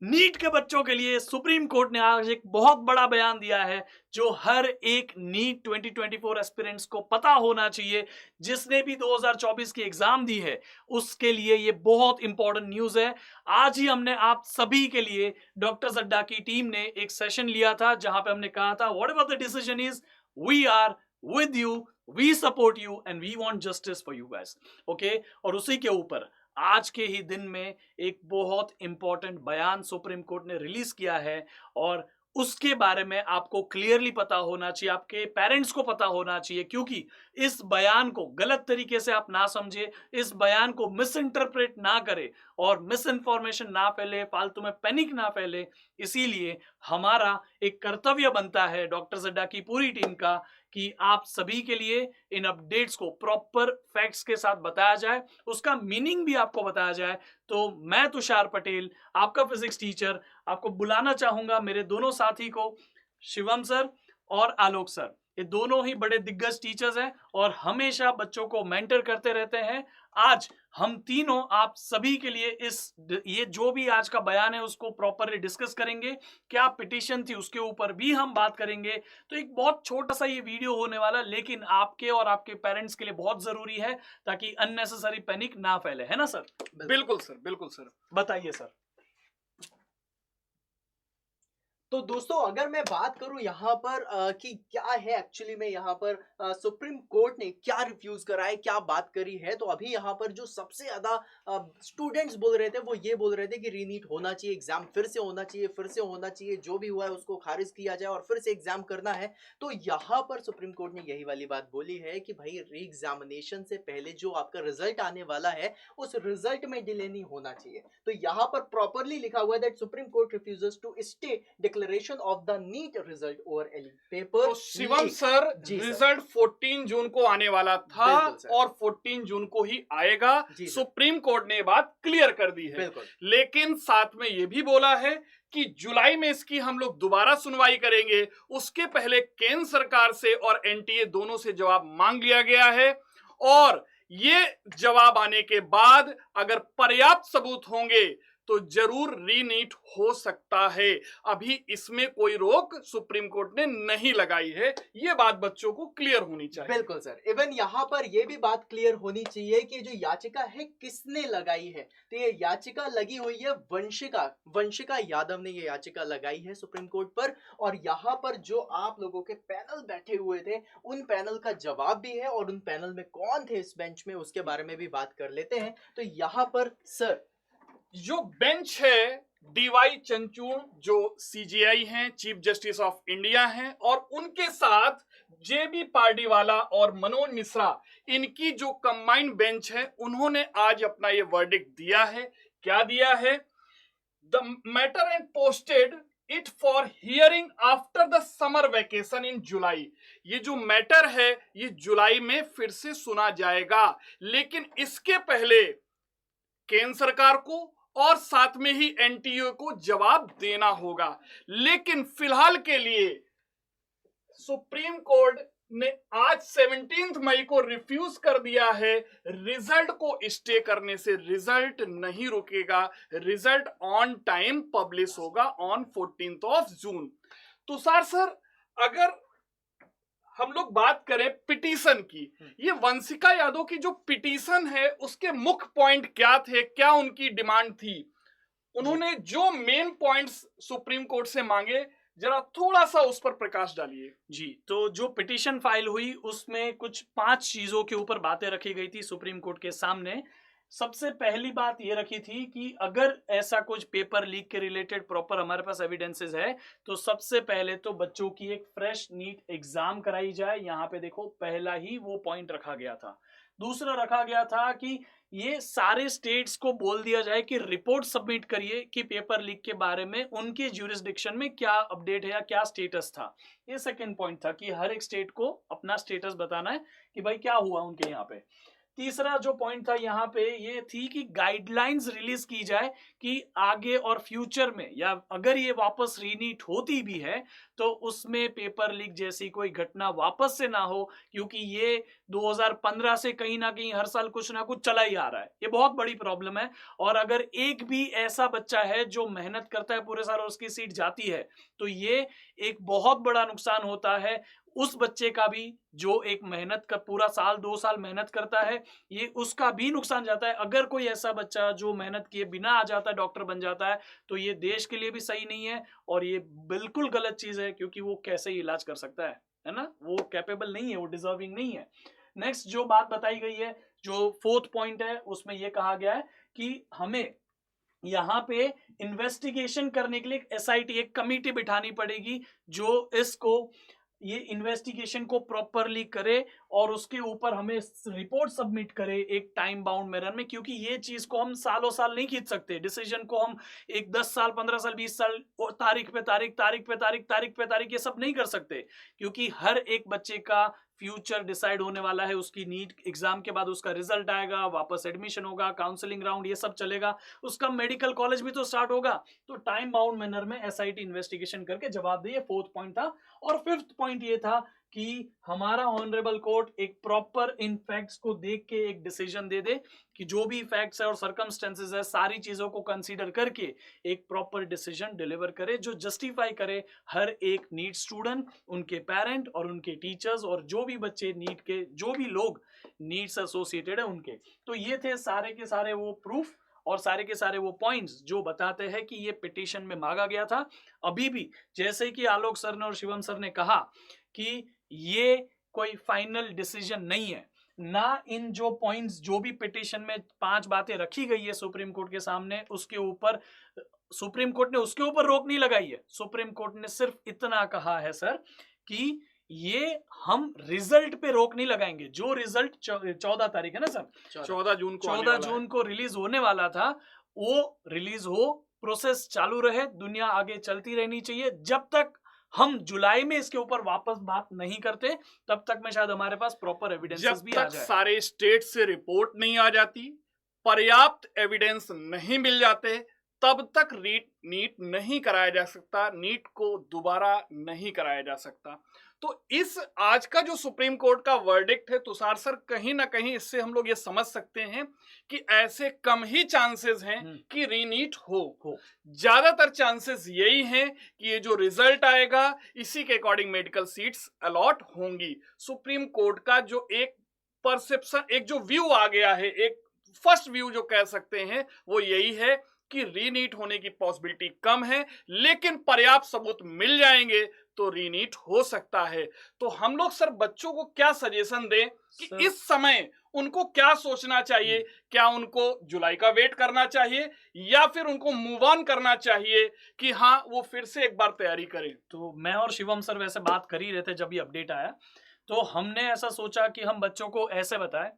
NEET के बच्चों के लिए सुप्रीम कोर्ट ने आज एक बहुत बड़ा बयान दिया है जो हर एक नीट 2024 एस्पिरेंट्स को पता होना चाहिए। जिसने भी 2024 की एग्जाम दी है उसके लिए ये बहुत इंपॉर्टेंट न्यूज है। आज ही हमने आप सभी के लिए डॉक्टर अड्डा की टीम ने एक सेशन लिया था जहां पे हमने कहा था whatever the decision is, we are with you, we support you and we want justice for you guys. Okay, और उसी के ऊपर आज के ही दिन में एक बहुत इंपॉर्टेंट बयान सुप्रीम कोर्ट ने रिलीज किया है और उसके बारे में आपको क्लियरली पता होना चाहिए, आपके पेरेंट्स को पता होना चाहिए, क्योंकि इस बयान को गलत तरीके से आप ना समझे, इस बयान को मिस इंटरप्रेट ना करे और मिस इंफॉर्मेशन ना फैले, फालतू में पैनिक ना फैले। इसीलिए हमारा एक कर्तव्य बनता है डॉक्टर अड्डा की पूरी टीम का कि आप सभी के लिए इन अपडेट्स को प्रॉपर फैक्ट्स के साथ बताया जाए, उसका मीनिंग भी आपको बताया जाए। तो मैं तुषार पटेल, आपका फिजिक्स टीचर, आपको बुलाना चाहूंगा मेरे दोनों साथी को, शिवम सर और आलोक सर। ये दोनों ही बड़े दिग्गज टीचर्स हैं और हमेशा बच्चों को मेंटर करते रहते हैं। आज हम तीनों आप सभी के लिए ये जो भी आज का बयान है उसको प्रॉपरली डिस्कस करेंगे। क्या पिटीशन थी उसके ऊपर भी हम बात करेंगे। तो एक बहुत छोटा सा ये वीडियो होने वाला, लेकिन आपके और आपके पेरेंट्स के लिए बहुत जरूरी है ताकि अननेसेसरी पैनिक ना फैले, है ना सर? बिल्कुल सर, बिल्कुल सर। बताइए सर। तो दोस्तों अगर मैं बात करूं यहाँ पर कि क्या है एक्चुअली में यहाँ पर सुप्रीम कोर्ट ने क्या रिफ्यूज करा है, क्या बात करी है, तो अभी यहाँ पर जो सबसे ज्यादा स्टूडेंट्स बोल रहे थे वो ये बोल रहे थे कि रीनीट होना चाहिए, एग्जाम फिर से होना चाहिए, फिर से होना चाहिए, जो भी हुआ है उसको खारिज किया जाए और फिर से एग्जाम करना है। तो यहाँ पर सुप्रीम कोर्ट ने यही वाली बात बोली है कि भाई री एग्जामिनेशन से पहले जो आपका रिजल्ट आने वाला है उस रिजल्ट में डिले नहीं होना चाहिए। तो यहाँ पर प्रॉपरली लिखा हुआ है that supreme court refuses to stay declaration of the NEET result over any paper. तो शिवम सर, रिजल्ट 14 जून को आने वाला था और 14 जून को ही आएगा। सुप्रीम कोर्ट ने बात क्लियर कर दी है, लेकिन साथ में ये भी बोला है कि जुलाई में इसकी हम लोग दोबारा सुनवाई करेंगे। उसके पहले केंद्र सरकार से और एनटीए दोनों से जवाब मांग लिया गया है और ये जवाब आने के बाद अगर पर्याप्त सबूत होंगे तो जरूर रीनीट हो सकता है। अभी इसमें कोई रोक सुप्रीम कोर्ट ने नहीं लगाई है, ये बात बच्चों को क्लियर होनी चाहिए। बिल्कुल सर, इवन यहाँ पर ये भी बात क्लियर होनी चाहिए कि जो याचिका है किसने लगाई है। तो ये याचिका लगी हुई है वंशिका यादव ने ये याचिका लगाई है सुप्रीम कोर्ट पर। और यहाँ पर जो आप लोगों के पैनल बैठे हुए थे उन पैनल का जवाब भी है और उन पैनल में कौन थे इस बेंच में उसके बारे में भी बात कर लेते हैं। तो यहाँ पर सर जो बेंच है, डीवाई चंद्रचूड़ जो सीजेआई हैं, चीफ जस्टिस ऑफ इंडिया हैं, और उनके साथ जेबी पार्डीवाला और मनोज मिश्रा, इनकी जो कंबाइंड बेंच है, उन्होंने आज अपना ये वर्डिक्ट दिया है। क्या दिया है? The matter and posted it for hearing after the summer vacation in July. ये जो मैटर है ये जुलाई में फिर से सुना जाएगा, लेकिन इसके पहले केंद्र सरकार को और साथ में ही एनटीए को जवाब देना होगा। लेकिन फिलहाल के लिए सुप्रीम कोर्ट ने आज 17 मई को रिफ्यूज कर दिया है रिजल्ट को स्टे करने से। रिजल्ट नहीं रुकेगा, रिजल्ट ऑन टाइम पब्लिश होगा ऑन 14 जून। तुषार सर, अगर हम लोग बात करें पिटीशन की, ये वंशिका यादव की जो पिटीशन है उसके मुख्य पॉइंट क्या थे, क्या उनकी डिमांड थी, उन्होंने जो मेन पॉइंट्स सुप्रीम कोर्ट से मांगे, जरा थोड़ा सा उस पर प्रकाश डालिए। जी, तो जो पिटीशन फाइल हुई उसमें कुछ 5 चीजों के ऊपर बातें रखी गई थी सुप्रीम कोर्ट के सामने। सबसे पहली बात ये रखी थी कि अगर ऐसा कुछ पेपर लीक के रिलेटेड प्रॉपर हमारे पास एविडेंसेस है तो सबसे पहले तो बच्चों की एक फ्रेश नीट एग्जाम कराई जाए। यहाँ पे देखो पहला ही वो पॉइंट रखा गया था। दूसरा रखा गया था कि ये सारे स्टेट्स को बोल दिया जाए कि रिपोर्ट सबमिट करिए कि पेपर लीक के बारे में उनके ज्यूरिसडिक्शन में क्या अपडेट है या क्या स्टेटस था। ये सेकंड पॉइंट था कि हर एक स्टेट को अपना स्टेटस बताना है कि भाई क्या हुआ उनके यहाँ पे। तीसरा जो पॉइंट था यहाँ पे ये थी कि गाइडलाइंस रिलीज की जाए कि आगे और फ्यूचर में या अगर ये वापस रीनीट होती भी है तो उसमें पेपर लीक जैसी कोई घटना वापस से ना हो, क्योंकि ये 2015 से कहीं ना कहीं हर साल कुछ ना कुछ चला ही आ रहा है। ये बहुत बड़ी प्रॉब्लम है। और अगर एक भी ऐसा बच्चा है जो मेहनत करता है पूरे साल और उसकी सीट जाती है तो ये एक बहुत बड़ा नुकसान होता है उस बच्चे का भी जो एक मेहनत का पूरा साल 2 साल मेहनत करता है, ये उसका भी नुकसान जाता है। अगर कोई ऐसा बच्चा जो मेहनत किए बिना आ जाता है, डॉक्टर बन जाता है, तो ये देश के लिए भी सही नहीं है और ये बिल्कुल गलत चीज है, क्योंकि वो कैसे इलाज कर सकता है ना? वो कैपेबल नहीं है, वो डिजर्विंग नहीं है। नेक्स्ट जो बात बताई गई है, जो 4th पॉइंट है, उसमें ये कहा गया है कि हमें यहाँ पे इन्वेस्टिगेशन करने के लिए एसआईटी एक कमिटी बिठानी पड़ेगी जो इसको ये इन्वेस्टिगेशन को प्रॉपरली करे और उसके ऊपर हमें रिपोर्ट सबमिट करे एक टाइम बाउंड मैनर में, क्योंकि ये चीज को हम सालों साल नहीं खींच सकते। डिसीजन को हम एक 10 साल 15 साल 20 साल तारीख पे तारीख ये सब नहीं कर सकते, क्योंकि हर एक बच्चे का फ्यूचर डिसाइड होने वाला है। उसकी नीट एग्जाम के बाद उसका रिजल्ट आएगा, वापस एडमिशन होगा, काउंसलिंग राउंड ये सब चलेगा, उसका मेडिकल कॉलेज भी तो स्टार्ट होगा। तो टाइम बाउंड मैनर में एसआईटी इन्वेस्टिगेशन करके जवाब दे, 4th पॉइंट था। और 5th पॉइंट ये था कि हमारा ऑनरेबल कोर्ट एक प्रॉपर इन फैक्ट्स को देख के एक डिसीजन दे दे कि जो भी फैक्ट्स है और सर्कमस्टेंसेस है सारी चीजों को कंसीडर करके एक प्रॉपर डिसीजन डिलीवर करे जो जस्टिफाई करे हर एक नीट स्टूडेंट, उनके पेरेंट और उनके टीचर्स और जो भी बच्चे नीट के, जो भी लोग नीट से एसोसिएटेड है उनके। तो ये थे सारे के सारे वो प्रूफ और सारे के सारे वो पॉइंट्स जो बताते हैं कि ये पिटीशन में मांगा गया था। अभी भी जैसे कि आलोक सर ने और शिवम सर ने कहा कि ये कोई फाइनल डिसीजन नहीं है ना, इन जो पॉइंट्स जो भी पिटीशन में 5 बातें रखी गई है सुप्रीम कोर्ट के सामने, उसके ऊपर सुप्रीम कोर्ट ने उसके ऊपर रोक नहीं लगाई है। सुप्रीम कोर्ट ने सिर्फ इतना कहा है सर कि ये हम रिजल्ट पे रोक नहीं लगाएंगे। जो रिजल्ट 14 तारीख है ना सर, 14 जून को 14 जून को रिलीज होने वाला था, वो रिलीज हो, प्रोसेस चालू रहे, दुनिया आगे चलती रहनी चाहिए। जब तक हम जुलाई में इसके ऊपर वापस बात नहीं करते तब तक में शायद हमारे पास प्रॉपर एविडेंसेस भी आ जब तक जाए। सारे स्टेट से रिपोर्ट नहीं आ जाती, पर्याप्त एविडेंस नहीं मिल जाते, तब तक नीट नहीं कराया जा सकता, नीट को दोबारा नहीं कराया जा सकता। तो इस आज का जो सुप्रीम कोर्ट का वर्डिक्ट है तुषार सर, कहीं ना कहीं इससे हम लोग ये समझ सकते हैं कि ऐसे कम ही चांसेस हैं कि रीनीट हो। ज्यादातर चांसेस यही हैं कि ये जो रिजल्ट आएगा इसी के अकॉर्डिंग मेडिकल सीट्स अलॉट होंगी। सुप्रीम कोर्ट का जो एक परसेप्शन, एक जो व्यू आ गया है, एक फर्स्ट व्यू जो कह सकते हैं, वो यही है कि रीनीट होने की पॉसिबिलिटी कम है, लेकिन पर्याप्त सबूत मिल जाएंगे तो रीनीट हो सकता है। तो हम लोग सर बच्चों को क्या सजेशन दें कि इस समय उनको क्या सोचना चाहिए? क्या उनको जुलाई का वेट करना चाहिए या फिर उनको मूव ऑन करना चाहिए कि हाँ वो फिर से एक बार तैयारी करें? तो मैं और शिवम सर वैसे बात कर ही रहे थे जब ये अपडेट आया, तो हमने ऐसा सोचा कि हम बच्चों को ऐसे बताएं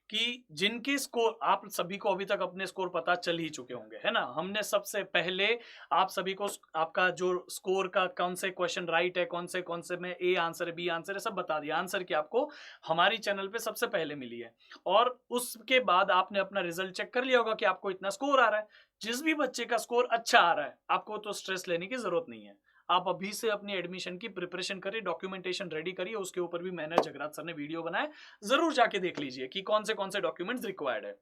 कि जिनकी स्कोर, आप सभी को अभी तक अपने स्कोर पता चल ही चुके होंगे, है ना। हमने सबसे पहले आप सभी को आपका जो स्कोर का कौन से क्वेश्चन राइट है, कौन से में ए आंसर है, बी आंसर है, सब बता दिया। आंसर की आपको हमारी चैनल पे सबसे पहले मिली है और उसके बाद आपने अपना रिजल्ट चेक कर लिया होगा कि आपको इतना स्कोर आ रहा है। जिस भी बच्चे का स्कोर अच्छा आ रहा है आपको तो स्ट्रेस लेने की जरूरत नहीं है। आप अभी से अपनी एडमिशन की प्रिपरेशन करिए, डॉक्यूमेंटेशन रेडी करिए। उसके ऊपर भी मैंने जगराज सर ने वीडियो बनाया, जरूर जाके देख लीजिए कि कौन से डॉक्यूमेंट्स रिक्वायर्ड है।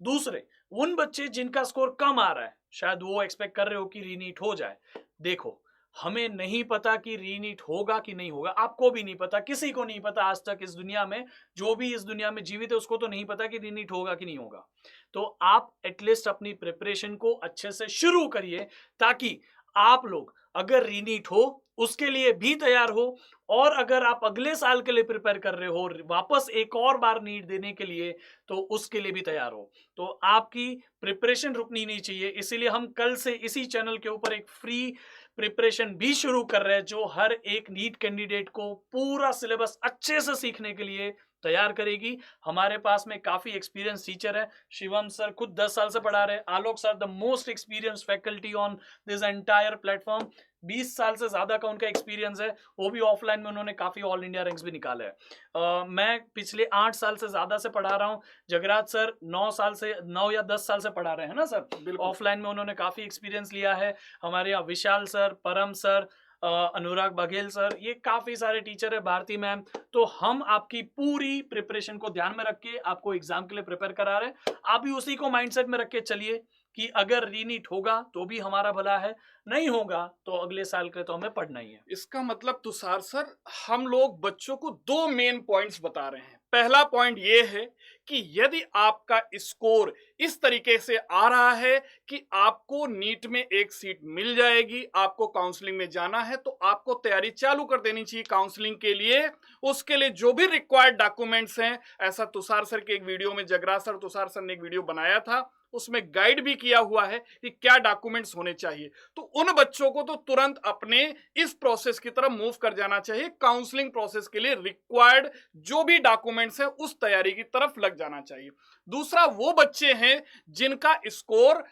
दूसरे, उन बच्चे जिनका स्कोर कम आ रहा है, शायद वो एक्सपेक्ट कर रहे हो कि रीनीट हो जाए। देखो, हमें नहीं पता कि रीनीट होगा कि नहीं होगा, आपको भी नहीं पता, किसी को नहीं पता आज तक इस दुनिया में। जो भी इस दुनिया में जीवित है उसको तो नहीं पता कि रीनीट होगा कि नहीं होगा। तो आप एटलीस्ट अपनी प्रिपरेशन को अच्छे से शुरू करिए ताकि आप लोग अगर रीनीट हो उसके लिए भी तैयार हो, और अगर आप अगले साल के लिए प्रिपेयर कर रहे हो वापस एक और बार नीट देने के लिए, तो उसके लिए भी तैयार हो। तो आपकी प्रिपरेशन रुकनी नहीं चाहिए। इसीलिए हम कल से इसी चैनल के ऊपर एक फ्री प्रिपरेशन भी शुरू कर रहे हैं जो हर एक नीट कैंडिडेट को पूरा सिलेबस अच्छे से सीखने के लिए तैयार करेगी। हमारे पास में काफी एक्सपीरियंस टीचर है। शिवम सर खुद 10 साल से पढ़ा रहे हैं। Alok sir the most experience faculty on this entire platform. 20 साल से ज्यादा का उनका एक्सपीरियंस है। वो भी ऑफलाइन में उन्होंने काफी ऑल इंडिया रैंक्स भी निकाले हैं। मैं पिछले 8 साल से ज्यादा से पढ़ा रहा हूँ। जगराज सर 9 या 10 साल से पढ़ा रहे हैं ना सर। बिल्कुल। ऑफलाइन में उन्होंने काफी एक्सपीरियंस लिया है। हमारे यहाँ विशाल सर, परम सर, अनुराग बघेल सर, ये काफी सारे टीचर है, भारती मैम। तो हम आपकी पूरी प्रिपरेशन को ध्यान में रख के आपको एग्जाम के लिए प्रिपेयर करा रहे हैं। आप भी उसी को माइंडसेट में रख के चलिए कि अगर रीनीट होगा तो भी हमारा भला है, नहीं होगा तो अगले साल के तो हमें पढ़ना ही है। इसका मतलब तुषार सर, हम लोग बच्चों को 2 मेन पॉइंट्स बता रहे हैं। पहला पॉइंट ये है कि यदि आपका स्कोर इस तरीके से आ रहा है कि आपको नीट में एक सीट मिल जाएगी, आपको काउंसलिंग में जाना है, तो आपको तैयारी चालू कर देनी चाहिए काउंसलिंग के लिए। उसके लिए जो भी रिक्वायर्ड डॉक्यूमेंट्स हैं, ऐसा तुषार सर के एक वीडियो में जगराज सर, तुषार सर ने एक वीडियो बनाया था, उसमें गाइड भी किया हुआ है कि क्या डॉक्यूमेंट्स होने चाहिए। तो उन बच्चों को तो तुरंत अपने इस प्रोसेस की तरफ मूव कर जाना चाहिए। काउंसलिंग प्रोसेस के लिए रिक्वायर्ड जो भी डॉक्यूमेंट्स हैं उस तैयारी की तरफ लग जाना चाहिए। दूसरा, वो बच्चे हैं जिनका स्कोर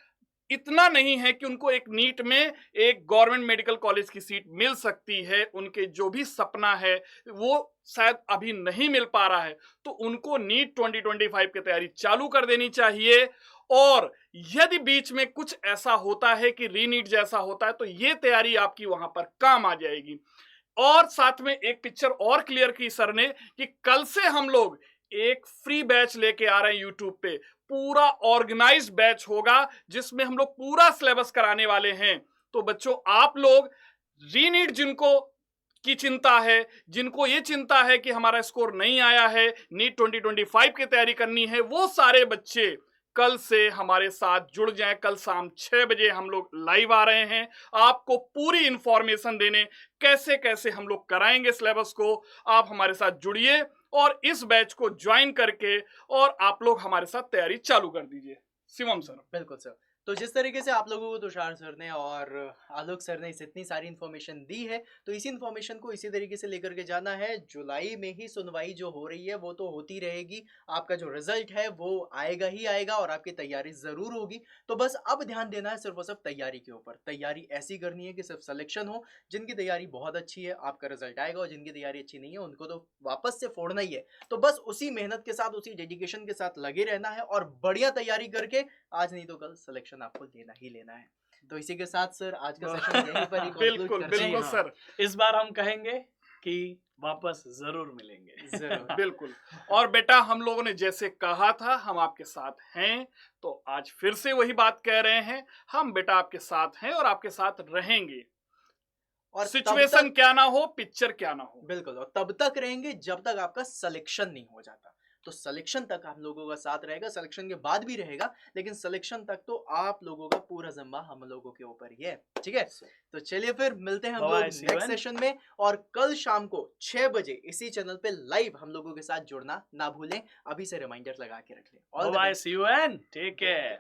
इतना नहीं है कि उनको एक नीट में एक गवर्नमेंट मेडिकल कॉलेज की सीट मिल सकती है, उनके जो भी सपना है वो शायद अभी नहीं मिल पा रहा है, तो उनको नीट 2025 की तैयारी चालू कर देनी चाहिए। और यदि बीच में कुछ ऐसा होता है कि रीनीट जैसा होता है, तो ये तैयारी आपकी वहां पर काम आ जाएगी। और साथ में एक पिक्चर और क्लियर की सर ने कि कल से हम लोग एक फ्री बैच लेके आ रहे हैं यूट्यूब पे। पूरा ऑर्गेनाइज्ड बैच होगा जिसमें हम लोग पूरा सिलेबस कराने वाले हैं। तो बच्चों, आप लोग रीनीट जिनको की चिंता है, जिनको ये चिंता है कि हमारा स्कोर नहीं आया है, नीट 2025 की तैयारी करनी है, वो सारे बच्चे कल से हमारे साथ जुड़ जाएं। कल शाम 6 बजे हम लोग लाइव आ रहे हैं आपको पूरी इंफॉर्मेशन देने, कैसे कैसे हम लोग कराएंगे सिलेबस को। आप हमारे साथ जुड़िए और इस बैच को ज्वाइन करके और आप लोग हमारे साथ तैयारी चालू कर दीजिए। शिवम सर। बिल्कुल सर। तो जिस तरीके से आप लोगों को तुषार सर ने और आलोक सर ने इतनी सारी इन्फॉर्मेशन दी है, तो इसी इन्फॉर्मेशन को इसी तरीके से लेकर के जाना है। जुलाई में ही सुनवाई जो हो रही है वो तो होती रहेगी, आपका जो रिजल्ट है वो आएगा ही आएगा और आपकी तैयारी ज़रूर होगी। तो बस अब ध्यान देना है सिर्फ और सिर्फ तैयारी के ऊपर। तैयारी ऐसी करनी है कि सिर्फ सिलेक्शन हो। जिनकी तैयारी बहुत अच्छी है आपका रिजल्ट आएगा, और जिनकी तैयारी अच्छी नहीं है उनको तो वापस से फोड़ना ही है। तो बस उसी मेहनत के साथ, उसी डेडिकेशन के साथ लगे रहना है और बढ़िया तैयारी करके आज नहीं तो कल सिलेक्शन आपको लेना ही लेना है। तो इसी के साथ सर आज का सेशन यहीं पर ही conclude बिल्कुल करते हैं। बिल्कुल हाँ। सर। इस बार हम कहेंगे कि वापस जरूर मिलेंगे। जरूर। बिल्कुल। और बेटा, हम लोगों ने जैसे कहा था हम आपके साथ हैं, तो आज फिर से वही बात कह रहे हैं। हम बेटा आपके साथ हैं और आपके साथ रहेंगे, और सिचुएशन क्या ना हो, पिक्चर क्या ना हो। बिल्कुल, और तब तक रहेंगे जब तक आपका सिलेक्शन नहीं हो जाता। तो सिलेक्शन तक आप लोगों का साथ रहेगा, सिलेक्शन के बाद भी रहेगा, लेकिन सिलेक्शन तक तो आप लोगों का पूरा जिम्मा हम लोगों के ऊपर ही है। ठीक है, तो चलिए फिर मिलते हैं हम लोग नेक्स्ट सेशन में। और कल शाम को 6 बजे इसी चैनल पे लाइव हम लोगों के साथ जुड़ना ना भूलें। अभी से रिमाइंडर लगा के रख लें। Bye, see you and take care.